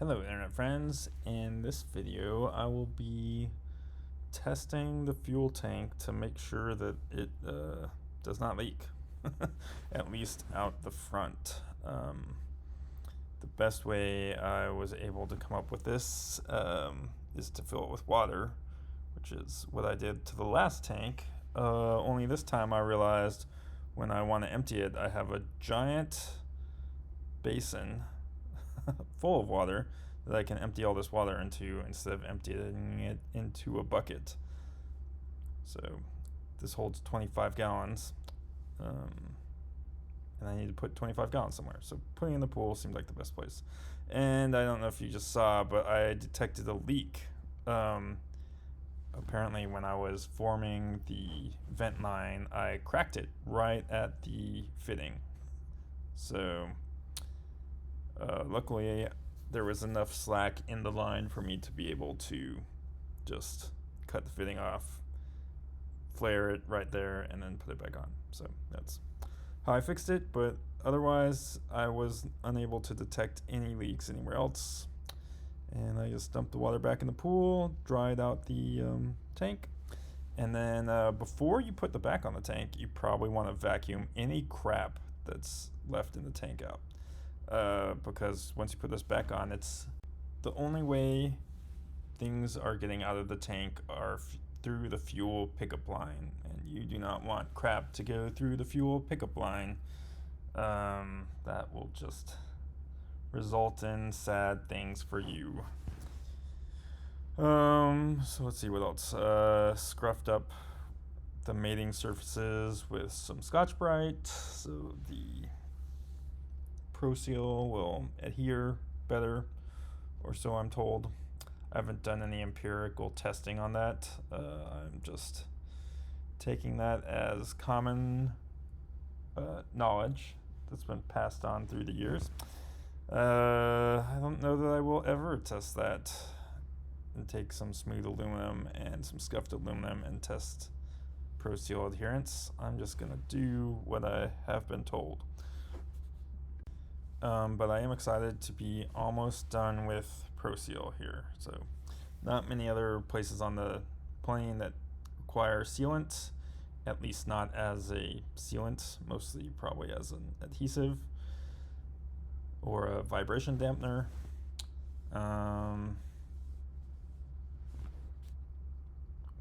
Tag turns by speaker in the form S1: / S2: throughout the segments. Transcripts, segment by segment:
S1: Hello internet friends, in this video I will be testing the fuel tank to make sure that it does not leak, at least out the front. The best way I was able to come up with this is to fill it with water, which is what I did to the last tank, only this time I realized when I want to empty it I have a giant basin full of water that I can empty all this water into instead of emptying it into a bucket. So this holds 25 gallons, and I need to put 25 gallons somewhere. So putting it in the pool seemed like the best place. And I don't know if you just saw, but I detected a leak. Apparently when I was forming the vent line, I cracked it right at the fitting. So luckily there was enough slack in the line for me to be able to just cut the fitting off, flare it right there, and then put it back on. So that's how I fixed it, but otherwise I was unable to detect any leaks anywhere else. And I just dumped the water back in the pool, dried out the tank, and then before you put the back on the tank, you probably want to vacuum any crap that's left in the tank out. Because once you put this back on, it's the only way things are getting out of the tank are through the fuel pickup line, and you do not want crap to go through the fuel pickup line. That will just result in sad things for you. So let's see what else. Scruffed up the mating surfaces with some Scotch-Brite so the Pro Seal will adhere better, or so I'm told. I haven't done any empirical testing on that. I'm just taking that as common knowledge that's been passed on through the years. I don't know that I will ever test that and take some smooth aluminum and some scuffed aluminum and test Pro Seal adherence. I'm just gonna do what I have been told. But I am excited to be almost done with Pro Seal here. So not many other places on the plane that require sealant, at least not as a sealant, mostly probably as an adhesive or a vibration dampener.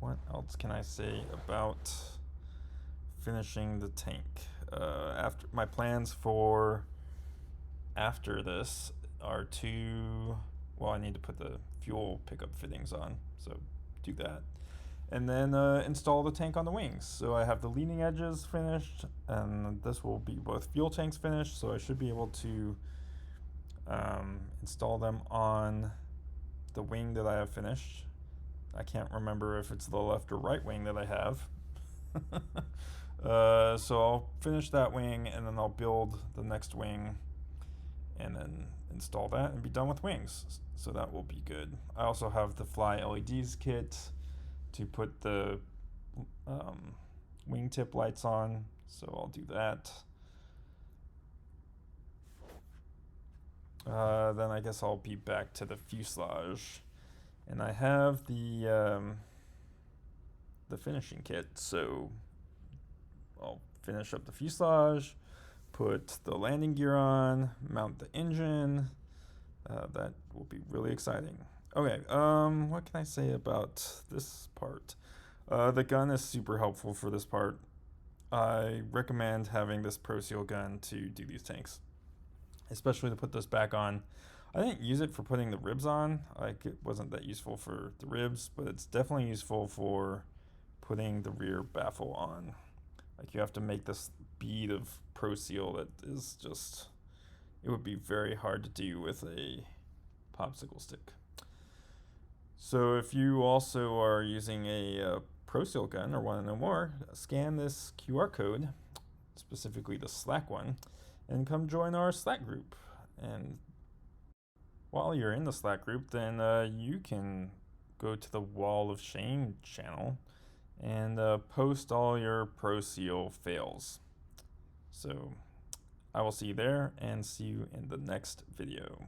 S1: What else can I say about finishing the tank? After my plans for after this are I need to put the fuel pickup fittings on, so do that. And then install the tank on the wings. So I have the leading edges finished, and this will be both fuel tanks finished, so I should be able to install them on the wing that I have finished. I can't remember if it's the left or right wing that I have. So I'll finish that wing, and then I'll build the next wing and then install that and be done with wings. So that will be good. I also have the Fly LEDs kit to put the wingtip lights on, so I'll do that. Then I guess I'll be back to the fuselage, and I have the finishing kit, so I'll finish up the fuselage, put the landing gear on, mount the engine. That will be really exciting. Okay, what can I say about this part? The gun is super helpful for this part. I recommend having this Pro Seal gun to do these tanks, especially to put this back on. I didn't use it for putting the ribs on, like it wasn't that useful for the ribs, but it's definitely useful for putting the rear baffle on. Like you have to make this bead of Pro Seal that is just, it would be very hard to do with a popsicle stick. So if you also are using a Pro Seal gun or want to know more, scan this QR code, specifically the Slack one, and come join our Slack group. And while you're in the Slack group, then you can go to the Wall of Shame channel and post all your Pro Seal fails. So I will see you there and see you in the next video.